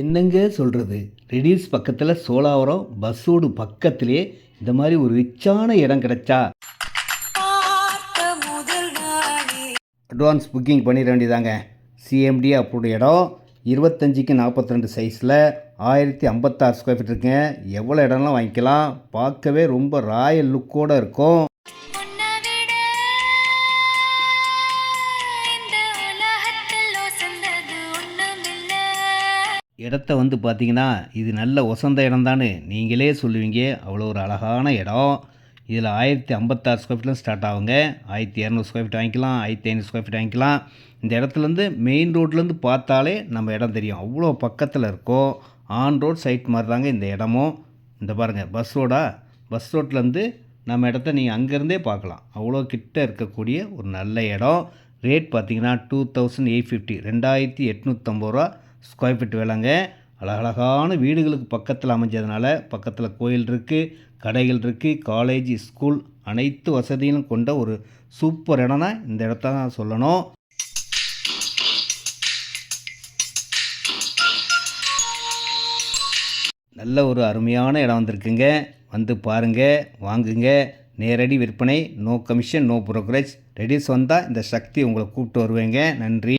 என்னங்க சொல்கிறது, ரெடில்ஸ் பக்கத்தில் சோலாவரம் பஸ்ஸோடு பக்கத்திலே இந்த மாதிரி ஒரு ரிச்சான இடம் கிடைச்சா அட்வான்ஸ் புக்கிங் பண்ணிட வேண்டியதாங்க. சிஎம்டி அப்ரூவ்டு இடம் 25க்கு 42 சைஸில் 1056 ஸ்கொயர் ஃபீட் இருக்குங்க. எவ்வளோ இடம்லாம் வாங்கிக்கலாம். பார்க்கவே ரொம்ப ராயல் லுக்கோடு இருக்கும். இடத்த வந்து பார்த்தீங்கன்னா இது நல்ல ஒசந்த இடம் தானே நீங்களே சொல்லுவீங்க. அவ்வளோ ஒரு அழகான இடம். இதில் 1056 ஸ்கொயர் ஃபீட்லாம் ஸ்டார்ட் ஆகுங்க. 1200 ஸ்கொயர் ஃபீட் வாங்கிக்கலாம், 1500 ஸ்கொயர் ஃபீட் வாங்கிக்கலாம். இந்த இடத்துலேருந்து மெயின் ரோட்லேருந்து பார்த்தாலே நம்ம இடம் தெரியும். அவ்வளோ பக்கத்தில் இருக்கும். ஆன் ரோட் சைட் மாதிரி தாங்க இந்த இடமும். இந்த பாருங்கள், பஸ் ரோட்லேருந்து நம்ம இடத்த நீங்கள் அங்கேருந்தே பார்க்கலாம். அவ்வளோ கிட்ட இருக்கக்கூடிய ஒரு நல்ல இடம். ரேட் பார்த்தீங்கன்னா 2850 2850 ரூபா ஸ்கொயர் ஃபீட் வேலைங்க. அழகழகான வீடுகளுக்கு பக்கத்தில் அமைஞ்சதுனால பக்கத்தில் கோயில் இருக்குது, கடைகள் இருக்குது, காலேஜ், ஸ்கூல் அனைத்து வசதியும் கொண்ட ஒரு சூப்பர் இடம் தான் இந்த இடத்த தான் சொல்லணும். நல்ல ஒரு அருமையான இடம் வந்திருக்குங்க. வந்து பாருங்கள், வாங்குங்க. நேரடி விற்பனை, நோ கமிஷன், நோ புரோக்கரேஜ். ரெடிஸ் வந்தால் இந்த சக்தி உங்களை கூப்பிட்டு வருவேங்க. நன்றி.